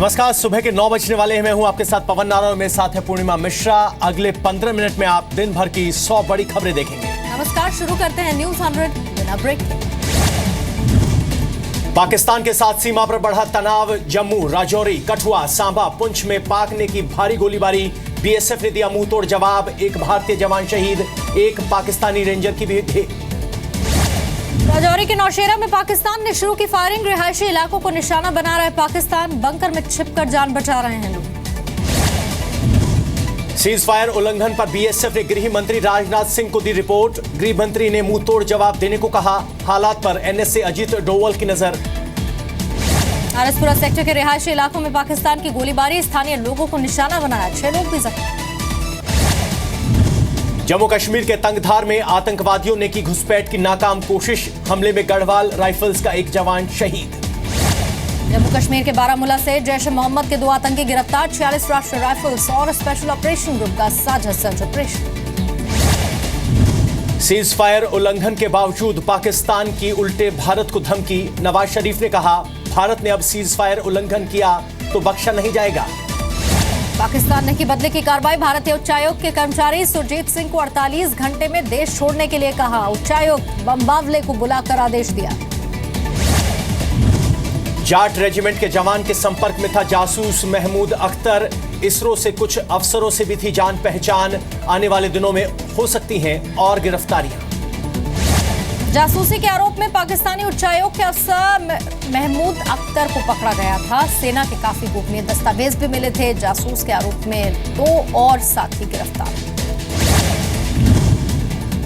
नमस्कार, सुबह के 9 बजने वाले हैं। मैं हूं आपके साथ पवन नारायण और मेरे साथ है पूर्णिमा मिश्रा। अगले 15 मिनट में आप दिन भर की 100 बड़ी खबरें देखेंगे। नमस्कार, शुरू करते हैं न्यूज 100 बिना ब्रेक के। पाकिस्तान के साथ सीमा पर बढ़ा तनाव। जम्मू, राजौरी, कठुआ, सांबा, पुंछ में पाक ने की भारी गोलीबारी। बीएसएफ ने दिया मुंहतोड़ जवाब। एक भारतीय जवान शहीद, एक पाकिस्तानी रेंजर की भी। राजौरी के नौशेरा में पाकिस्तान ने शुरू की फायरिंग। रिहायशी इलाकों को निशाना बना रहा है पाकिस्तान। बंकर में छिपकर जान बचा रहे हैं लोग। सीज फायर उल्लंघन पर बीएसएफ ने गृह मंत्री राजनाथ सिंह को दी रिपोर्ट। गृह मंत्री ने मुंहतोड़ जवाब देने को कहा। हालात पर एनएसए अजीत डोवल की नजर। आरएसपुरा सेक्टर के रिहायशी इलाकों में पाकिस्तान की गोलीबारी। स्थानीय लोगों को निशाना बनाया, 6 लोग भी जख्मी। जम्मू कश्मीर के तंगधार में आतंकवादियों ने की घुसपैठ की नाकाम कोशिश। हमले में गढ़वाल राइफल्स का एक जवान शहीद। जम्मू कश्मीर के बारामूला से जैश ए मोहम्मद के 2 आतंकी गिरफ्तार। 46 राष्ट्रीय राइफल्स और स्पेशल ऑपरेशन ग्रुप का साझा सर्च ऑपरेशन। सीज फायर उल्लंघन के बावजूद पाकिस्तान की उल्टे भारत को धमकी। नवाज शरीफ ने कहा, भारत ने अब सीज फायर उल्लंघन किया तो बख्शा नहीं जाएगा। पाकिस्तान ने की बदले की कार्रवाई। भारतीय उच्चायोग के कर्मचारी सुरजीत सिंह को 48 घंटे में देश छोड़ने के लिए कहा। उच्चायोग बम्बावले को बुलाकर आदेश दिया। जाट रेजिमेंट के जवान के संपर्क में था जासूस महमूद अख्तर। इसरो से कुछ अफसरों से भी थी जान पहचान। आने वाले दिनों में हो सकती हैं और गिरफ्तारियां। जासूसी के आरोप में पाकिस्तानी उच्चायोग के अफसर महमूद अख्तर को पकड़ा गया था। सेना के काफी गोपनीय दस्तावेज भी मिले थे। जासूस के आरोप में 2 और साथी गिरफ्तार।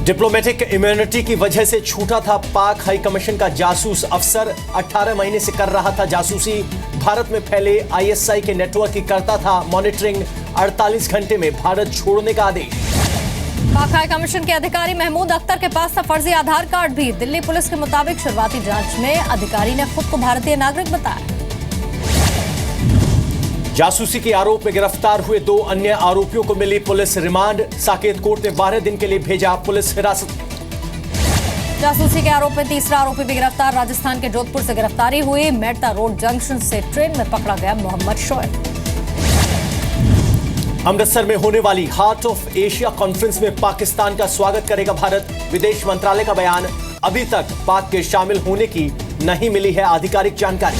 डिप्लोमेटिक इम्यूनिटी की वजह से छूटा था पाक हाई कमीशन का जासूस अफसर। 18 महीने से कर रहा था जासूसी। भारत में फैले आईएसआई के नेटवर्क की करता था मॉनिटरिंग। 48 घंटे में भारत छोड़ने का आदेश। पाक हाई कमीशन के अधिकारी महमूद अख्तर के पास था फर्जी आधार कार्ड भी। दिल्ली पुलिस के मुताबिक शुरुआती जांच में अधिकारी ने खुद को भारतीय नागरिक बताया। जासूसी के आरोप में गिरफ्तार हुए 2 अन्य आरोपियों को मिली पुलिस रिमांड। साकेत कोर्ट ने 12 दिन के लिए भेजा पुलिस हिरासत। जासूसी के आरोप में तीसरा आरोपी भी गिरफ्तार। राजस्थान के जोधपुर से गिरफ्तारी हुई। मेड़ता रोड जंक्शन से ट्रेन में पकड़ा गया मोहम्मद शोएब। अमृतसर में होने वाली हार्ट ऑफ एशिया कॉन्फ्रेंस में पाकिस्तान का स्वागत करेगा भारत। विदेश मंत्रालय का बयान, अभी तक पाक के शामिल होने की नहीं मिली है आधिकारिक जानकारी।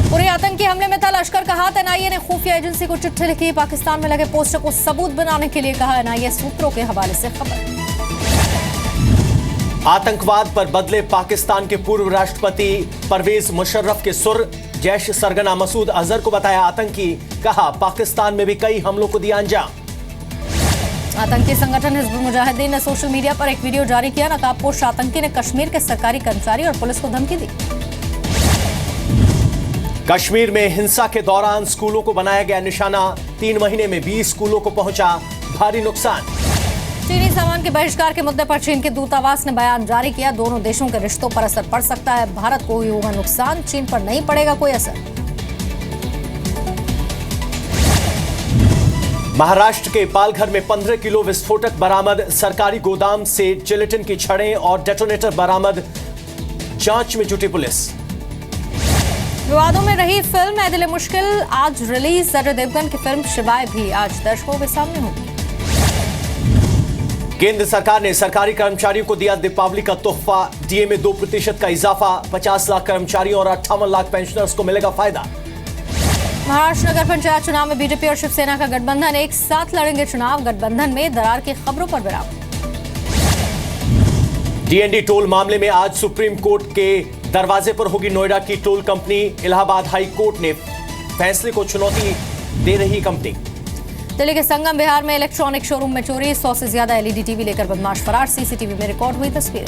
पूरे आतंकी हमले में था लश्कर का हाथ। एनआईए ने खुफिया एजेंसी को चिट्ठी लिखी। पाकिस्तान में लगे पोस्टर को सबूत बनाने के लिए कहा। एनआईए सूत्रों के हवाले से खबर। आतंकवाद पर बदले पाकिस्तान के पूर्व राष्ट्रपति परवेज मुशर्रफ के सुर। जैश सरगना मसूद अजहर को बताया आतंकी। कहा, पाकिस्तान में भी कई हमलों को दिया अंजाम। आतंकी संगठन हिजबुल मुजाहिदीन ने सोशल मीडिया पर एक वीडियो जारी किया। नकाबपोश आतंकी ने कश्मीर के सरकारी कर्मचारी और पुलिस को धमकी दी। कश्मीर में हिंसा के दौरान स्कूलों को बनाया गया निशाना। 3 महीने में 20 स्कूलों को पहुंचा भारी नुकसान। चीनी सामान के बहिष्कार के मुद्दे पर चीन के दूतावास ने बयान जारी किया। दोनों देशों के रिश्तों पर असर पड़ सकता है। भारत को भी होगा नुकसान, चीन पर नहीं पड़ेगा कोई असर। महाराष्ट्र के पालघर में 15 किलो विस्फोटक बरामद। सरकारी गोदाम से जिलेटिन की छड़ें और डेटोनेटर बरामद। जांच में जुटी पुलिस। विवादों में रही फिल्म ऐ दिल मुश्किल आज रिलीज। अजय देवगन की फिल्म शिवाय भी आज दर्शकों के सामने होगी। केंद्र सरकार ने सरकारी कर्मचारियों को दिया दीपावली का तोहफा। डीए में 2% का इजाफा। 50 लाख कर्मचारियों और 58 लाख पेंशनर्स को मिलेगा फायदा। महाराष्ट्र नगर पंचायत चुनाव में बीजेपी और शिवसेना का गठबंधन एक साथ लड़ेंगे चुनाव। गठबंधन में दरार की खबरों पर विराम। डीएनडी टोल मामले में आज सुप्रीम कोर्ट के दरवाजे पर होगी नोएडा की toll company. Allahabad high court ने फैसले को चुनौती दे रही कंपनी। दिल्ली के संगम विहार में इलेक्ट्रॉनिक शोरूम में चोरी। 100 से ज्यादा एलईडी टीवी लेकर बदमाश फरार। सीसीटीवी में रिकॉर्ड हुई तस्वीरें।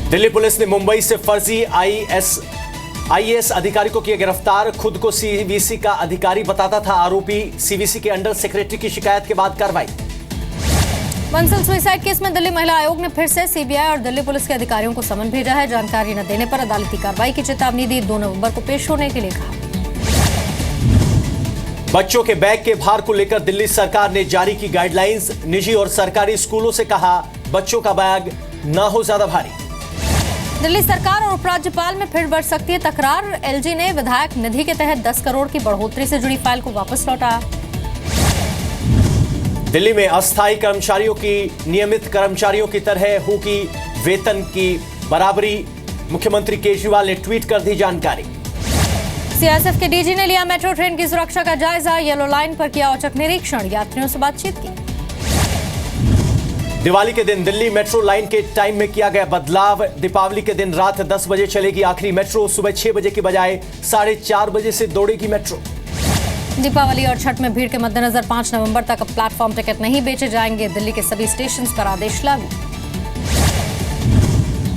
दिल्ली पुलिस ने मुंबई से फर्जी आईएएस अधिकारी को किया गिरफ्तार। खुद को सीवीसी का अधिकारी बताता था आरोपी। सीवीसी के अंडर सेक्रेटरी की शिकायत के बाद कार्रवाई। बंसल सुसाइड केस में दिल्ली महिला आयोग ने फिर से सीबीआई और दिल्ली पुलिस के अधिकारियों को समन भेजा है। जानकारी न देने पर अदालती कार्रवाई की चेतावनी दी। 2 नवंबर को पेश होने के लिए कहा। बच्चों के बैग के भार को लेकर दिल्ली सरकार ने जारी की गाइडलाइंस। निजी और सरकारी स्कूलों से कहा, बच्चों का बैग ना हो ज्यादा भारी। दिल्ली सरकार और उपराज्यपाल में फिर बढ़ सकती है तकरार। एलजी ने विधायक निधि के तहत 10 करोड़ की बढ़ोतरी से जुड़ी फाइल को वापस लौटाया। दिल्ली में अस्थायी कर्मचारियों की नियमित कर्मचारियों की तरह होगी वेतन की बराबरी। मुख्यमंत्री केजरीवाल ने ट्वीट कर दी जानकारी। सीआईएसएफ के डीजी ने लिया मेट्रो ट्रेन की सुरक्षा का जायजा। येलो लाइन पर किया औचक निरीक्षण, यात्रियों से बातचीत की। दिवाली के दिन दिल्ली मेट्रो लाइन के टाइम में किया गया बदलाव। दीपावली के दिन रात 10 बजे चलेगी आखिरी मेट्रो। सुबह 6 बजे की बजाय 4:30 बजे से दौड़ेगी मेट्रो। दीपावली और छठ में भीड़ के मद्देनजर 5 नवंबर तक प्लेटफॉर्म टिकट नहीं बेचे जाएंगे। दिल्ली के सभी स्टेशन पर आदेश लागू।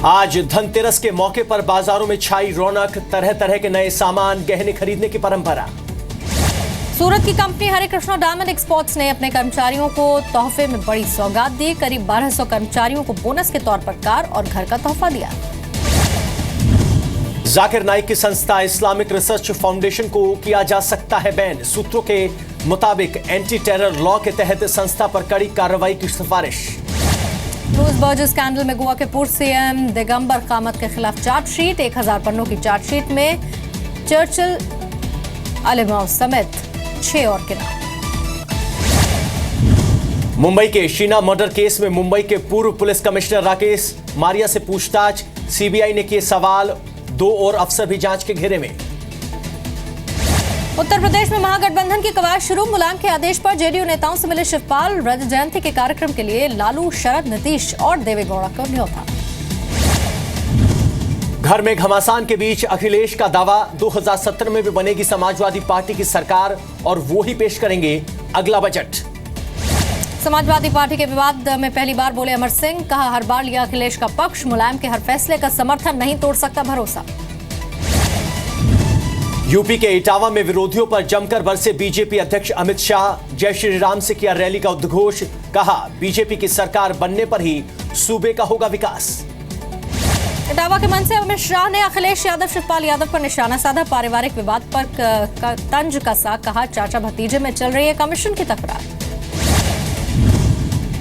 आज धनतेरस के मौके पर बाजारों में छाई रौनक। तरह तरह के नए सामान, गहने खरीदने की परंपरा। सूरत की कंपनी हरे कृष्णा डायमंड एक्सपोर्ट्स ने अपने कर्मचारियों को तोहफे में बड़ी सौगात दी। करीब 1200 कर्मचारियों को बोनस के तौर पर कार और घर का तोहफा दिया। जाकिर नाइक की संस्था इस्लामिक रिसर्च फाउंडेशन को किया जा सकता है बैन। सूत्रों के मुताबिक एंटी टेरर लॉ के तहत संस्था पर कड़ी कार्रवाई की सिफारिश। रोज बर्ज स्कैंडल में गोवा के पूर्व सीएम दिगंबर कामत के खिलाफ चार्जशीट। 1000 पन्नों की चार्जशीट में चर्चिल, अलीमाव समेत 6 और के नाम। मुंबई के शीना मर्डर केस में मुंबई के पूर्व पुलिस कमिश्नर राकेश मारिया से पूछताछ। सीबीआई ने किए सवाल। 2 और अफसर भी जांच के घेरे में। उत्तर प्रदेश में महागठबंधन की कवायद शुरू। मुलायम के आदेश पर जेडीयू नेताओं से मिले शिवपाल। रजत जयंती के कार्यक्रम के लिए लालू, शरद, नीतीश और देवेगौड़ा को न्योता। घर में घमासान के बीच अखिलेश का दावा 2017 में भी बनेगी समाजवादी पार्टी की सरकार और वो ही पेश करेंगे अगला बजट। समाजवादी पार्टी के विवाद में पहली बार बोले अमर सिंह। कहा, हर बार लिया अखिलेश का पक्ष। मुलायम के हर फैसले का समर्थन नहीं तोड़ सकता भरोसा। यूपी के इटावा में विरोधियों पर जमकर बरसे बीजेपी अध्यक्ष अमित शाह। जय श्री राम से किया रैली का उद्घोष। कहा, बीजेपी की सरकार बनने पर ही सूबे का होगा विकास। इटावा के मंच से अमित शाह ने अखिलेश यादव, शिवपाल यादव पर निशाना साधा। पारिवारिक विवाद पर तंज कसा। कहा, चाचा भतीजे में चल रही है कमीशन की तकरार।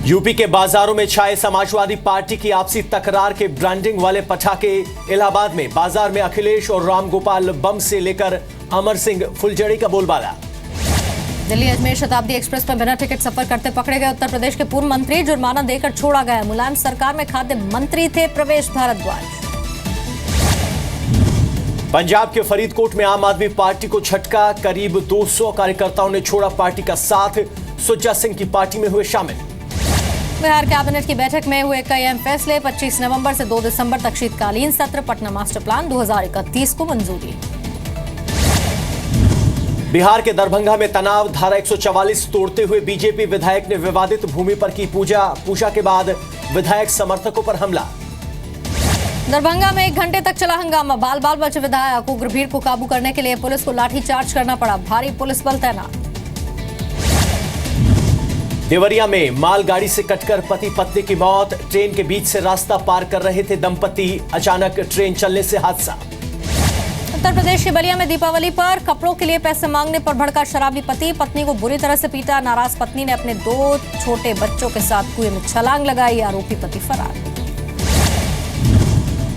यूपी के बाजारों में छाए समाजवादी पार्टी की आपसी तकरार के ब्रांडिंग वाले पटाखे। इलाहाबाद में बाजार में अखिलेश और रामगोपाल बम से लेकर अमर सिंह फुलझड़ी का बोलबाला। दिल्ली अजमेर शताब्दी एक्सप्रेस पर बिना टिकट सफर करते पकड़े गए उत्तर प्रदेश के पूर्व मंत्री। जुर्माना देकर छोड़ा गया। मुलायम सरकार में खाद्य मंत्री थे प्रवेश भारद्वाज। पंजाब के फरीदकोट में आम आदमी पार्टी को झटका। करीब 200 कार्यकर्ताओं ने छोड़ा पार्टी का साथ। सुज्जा सिंह की पार्टी में हुए शामिल। बिहार कैबिनेट की बैठक में हुए कई अहम फैसले। 25 नवंबर से 2 दिसंबर तक शीतकालीन सत्र। पटना मास्टर प्लान 2031 को मंजूरी। बिहार के दरभंगा में तनाव। धारा 144 तोड़ते हुए बीजेपी विधायक ने विवादित भूमि पर की पूजा। पूजा के बाद विधायक समर्थकों पर हमला। दरभंगा में 1 घंटे तक चला हंगामा। बाल बाल बचे विधायक। उग्र भीड़ को काबू करने के लिए पुलिस को लाठीचार्ज करना पड़ा। भारी पुलिस बल तैनात। देवरिया में मालगाड़ी से कटकर पति पत्नी की मौत। ट्रेन के बीच से रास्ता पार कर रहे थे दंपति। अचानक ट्रेन चलने से हादसा। उत्तर प्रदेश के बलिया में दीपावली पर कपड़ों के लिए पैसे मांगने पर भड़का शराबी पति। पत्नी को बुरी तरह से पीटा। नाराज पत्नी ने अपने 2 छोटे बच्चों के साथ कुएं में छलांग लगाई। आरोपी पति फरार।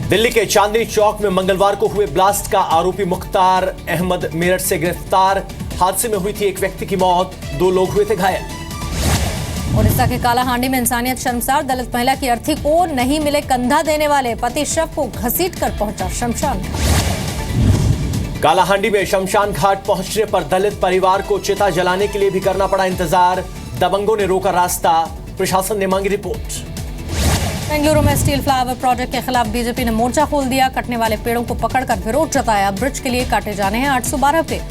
दिल्ली के चांदनी चौक में मंगलवार को हुए ब्लास्ट का आरोपी मुख्तार अहमद मेरठ से गिरफ्तार। हादसे में हुई थी एक व्यक्ति की मौत। 2 लोग हुए थे घायल। ओडिशा के कालाहांडी में इंसानियत शर्मसार। दलित महिला की अर्थी को नहीं मिले कंधा देने वाले पति। शव को घसीटकर पहुंचा शमशान घाट। कालाहांडी में शमशान घाट पहुंचने पर दलित परिवार को चिता जलाने के लिए भी करना पड़ा इंतजार। दबंगों ने रोका रास्ता। प्रशासन ने मांगी रिपोर्ट। बेंगलुरु में स्टील फ्लाईओवर प्रोजेक्ट के खिलाफ बीजेपी ने मोर्चा खोल दिया। कटने वाले पेड़ों को पकड़कर विरोध जताया। ब्रिज के लिए काटे जाने हैं 812 पेड़।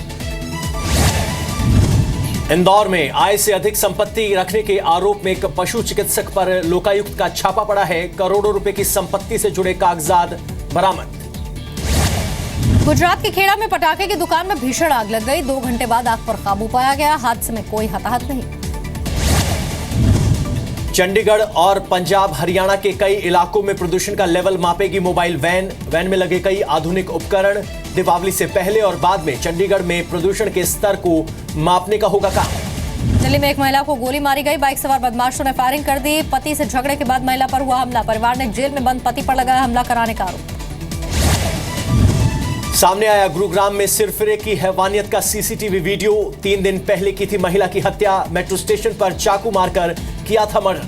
इंदौर में आय से अधिक संपत्ति रखने के आरोप में एक पशु चिकित्सक पर लोकायुक्त का छापा पड़ा है। करोड़ों रुपए की संपत्ति से जुड़े कागजात बरामद। गुजरात के खेड़ा में पटाखे की दुकान में भीषण आग लग गई। 2 घंटे बाद आग पर काबू पाया गया। हादसे में कोई हताहत नहीं। चंडीगढ़ और पंजाब हरियाणा के कई इलाकों में प्रदूषण का लेवल मापेगी मोबाइल वैन। वैन में लगे कई आधुनिक उपकरण। दीपावली से पहले और बाद में चंडीगढ़ में प्रदूषण के स्तर को मापने का होगा काम। दिल्ली में एक महिला को गोली मारी गई। बाइक सवार बदमाशों ने फायरिंग कर दी। पति से झगड़े के बाद महिला पर हुआ हमला। परिवार ने जेल में बंद पति पर लगाया हमला कराने का आरोप। सामने आया गुरुग्राम में सिरफिरे की हैवानियत का सीसीटीवी वीडियो। 3 दिन पहले की थी महिला की हत्या। मेट्रो स्टेशन पर चाकू मारकर किया था मर्डर।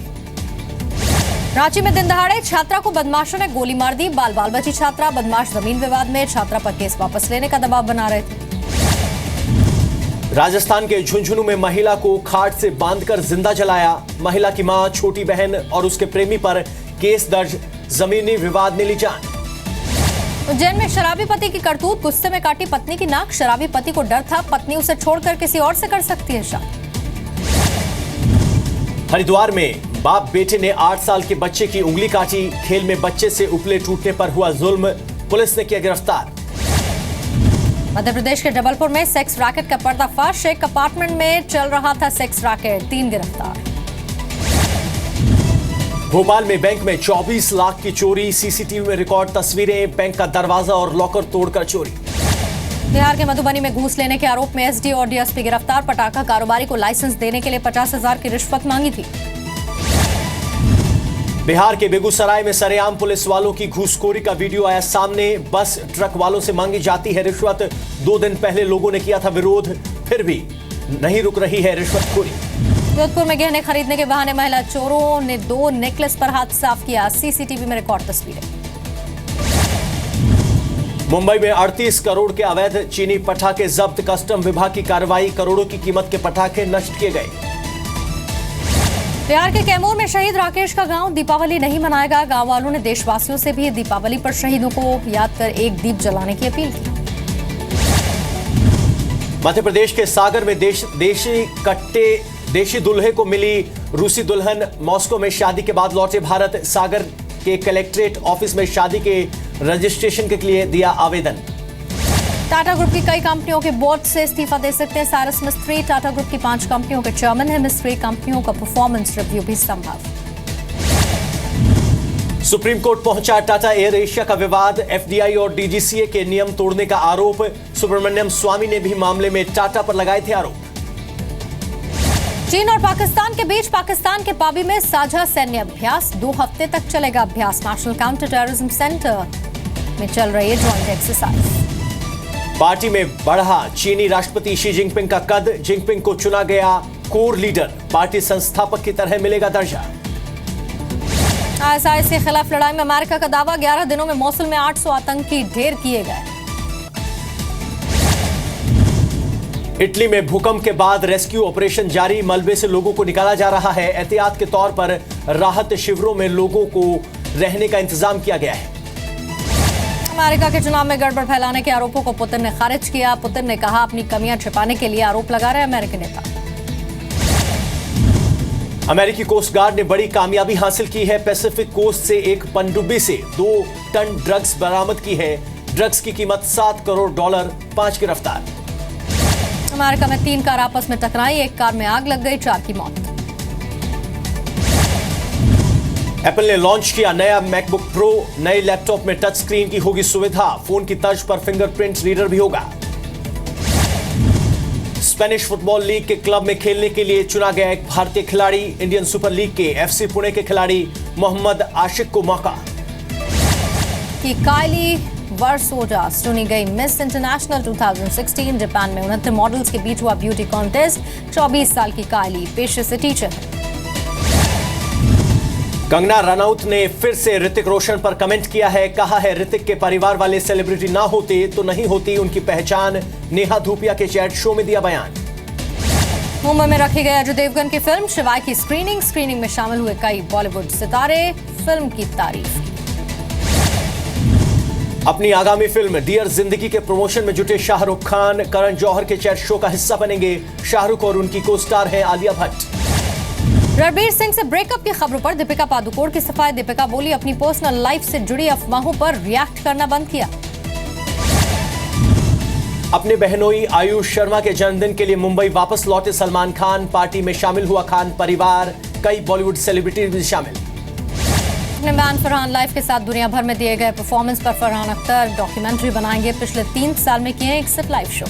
रांची में दिन दहाड़े छात्रा को बदमाशों ने गोली मार दी। बाल बाल बची छात्रा। बदमाश जमीन विवाद में छात्रा पर केस वापस लेने का दबाव बना रहे थे। राजस्थान के झुंझुनू में महिला को खाट से बांधकर जिंदा जलाया। महिला की मां, छोटी बहन और उसके प्रेमी पर केस दर्ज। जमीनी विवाद में ली जान। उज्जैन में शराबी पति की करतूत। गुस्से में काटी पत्नी की नाक। शराबी पति को डर था पत्नी उसे छोड़कर किसी और से कर सकती है शादी। हरिद्वार में बाप बेटे ने 8 साल के बच्चे की उंगली काटी। खेल में बच्चे से उपले टूटने पर हुआ जुल्म। पुलिस ने किया गिरफ्तार। मध्य प्रदेश के जबलपुर में सेक्स रैकेट का पर्दाफाश। एक अपार्टमेंट में चल रहा था सेक्स रैकेट। 3 गिरफ्तार। भोपाल में बैंक में 24 लाख की चोरी। सीसीटीवी में रिकॉर्ड तस्वीरें। बैंक का दरवाजा और लॉकर तोड़कर चोरी। बिहार के मधुबनी में घूस लेने के आरोप में एसडी और डीएसपी गिरफ्तार। पटाखा कारोबारी को लाइसेंस देने के लिए 50,000 की रिश्वत मांगी थी। बिहार के बेगूसराय में सरेआम पुलिस वालों की घूसखोरी का वीडियो आया सामने। बस ट्रक वालों से मांगी जाती है रिश्वत। 2 दिन पहले लोगों ने किया था विरोध, फिर भी नहीं रुक रही है रिश्वतखोरी। जोधपुर में गहने खरीदने के बहाने महिला चोरों ने 2 नेकलेस पर हाथ साफ किया। सीसीटीवी में रिकॉर्ड तस्वीरें। मुंबई में 38 करोड़ के अवैध चीनी पटाखे जब्त। कस्टम विभाग की कार्रवाई। करोड़ों की कीमत के पटाखे नष्ट किए गए। बिहार के कैमूर में शहीद राकेश का गांव दीपावली नहीं मनाएगा। गांव वालों ने देशवासियों से भी दीपावली पर शहीदों को याद कर एक दीप जलाने की अपील की। मध्य प्रदेश के सागर में देशी दुल्हे को मिली रूसी दुल्हन। मॉस्को में शादी के बाद लौटे भारत। सागर के कलेक्ट्रेट ऑफिस में शादी के रजिस्ट्रेशन के लिए दिया आवेदन। टाटा ग्रुप की कई कंपनियों के बोर्ड से इस्तीफा दे सकते हैं साइरस मिस्त्री। टाटा ग्रुप की 5 कंपनियों के चेयरमैन है मिस्त्री। कंपनियों का परफॉर्मेंस रिव्यू भी संभव। सुप्रीम कोर्ट पहुंचा टाटा एयर एशिया का विवाद। एफडीआई और डीजीसीए के नियम तोड़ने का आरोप। सुब्रमण्यम स्वामी ने भी मामले में टाटा पर लगाए थे आरोप। चीन और पाकिस्तान के बीच पाकिस्तान के पाबी में साझा सैन्य अभ्यास। 2 हफ्ते तक चलेगा अभ्यास। नेशनल काउंटर टेररिज्म सेंटर में चल रही है ज्वाइंट एक्सरसाइज। पार्टी में बढ़ा चीनी राष्ट्रपति शी जिनपिंग का कद। जिनपिंग को चुना गया कोर लीडर। पार्टी संस्थापक की तरह मिलेगा दर्जा। आईएसआईएस के खिलाफ लड़ाई में अमेरिका का दावा। 11 दिनों में मोसुल में 800 आतंकी ढेर किए गए। इटली में भूकंप के बाद रेस्क्यू ऑपरेशन जारी। मलबे से लोगों को निकाला जा रहा है। एहतियात के तौर पर राहत शिविरों में लोगों को रहने का इंतजाम किया गया है। अमेरिका के चुनाव में गड़बड़ फैलाने के आरोपों को पुतिन ने खारिज किया। पुतिन ने कहा अपनी कमियां छिपाने के लिए आरोप लगा रहे अमेरिकी नेता। अमेरिकी कोस्ट गार्ड ने बड़ी कामयाबी हासिल की है। पैसिफिक कोस्ट से एक पनडुब्बी से 2 टन ड्रग्स बरामद की है। ड्रग्स की कीमत $7 करोड़। 5 गिरफ्तार। अमेरिका में 3 कार आपस में टकराई। एक कार में आग लग गई। 4 की मौत। एप्पल ने लॉन्च किया नया मैकबुक प्रो। नए लैपटॉप में टच स्क्रीन की होगी सुविधा। फोन की तर्ज पर फिंगरप्रिंट रीडर भी होगा। स्पेनिश फुटबॉल लीग के क्लब में खेलने के लिए चुना गया एक भारतीय खिलाड़ी। इंडियन सुपर लीग के एफसी पुणे के खिलाड़ी मोहम्मद आशिक को मौका। कि काइली वर्सोजा चुनी गई मिस इंटरनेशनल 2016। जापान में 69 मॉडल्स के बीच हुआ ब्यूटी कॉन्टेस्ट। 24 साल की काइली पेशे से टीचर है। कंगना रनौत ने फिर से ऋतिक रोशन पर कमेंट किया है। कहा है ऋतिक के परिवार वाले सेलिब्रिटी ना होते तो नहीं होती उनकी पहचान। नेहा धूपिया के चैट शो में दिया बयान। मुंबई में रखी गई अजय देवगन की फिल्म शिवाय की स्क्रीनिंग में शामिल हुए कई बॉलीवुड सितारे। फिल्म की तारीफ। अपनी आगामी फिल्म डियर जिंदगी के प्रमोशन में जुटे शाहरुख खान करण जौहर के चैट शो का हिस्सा बनेंगे। शाहरुख और उनकी को स्टार हैं आलिया भट्ट। रणबीर सिंह से ब्रेकअप की खबरों पर दीपिका पादुकोण की सफाई। दीपिका बोली अपनी पर्सनल लाइफ से जुड़ी अफवाहों पर रिएक्ट करना बंद किया। अपने बहनोई आयुष शर्मा के जन्मदिन के लिए मुंबई वापस लौटे सलमान खान। पार्टी में शामिल हुआ खान परिवार। कई बॉलीवुड सेलिब्रिटी भी शामिल। अपने बैन फरहान लाइफ के साथ दुनिया भर में दिए गए परफॉर्मेंस पर फरहान अख्तर डॉक्यूमेंट्री बनाएंगे। पिछले 3 साल में किए 61 लाइव शो।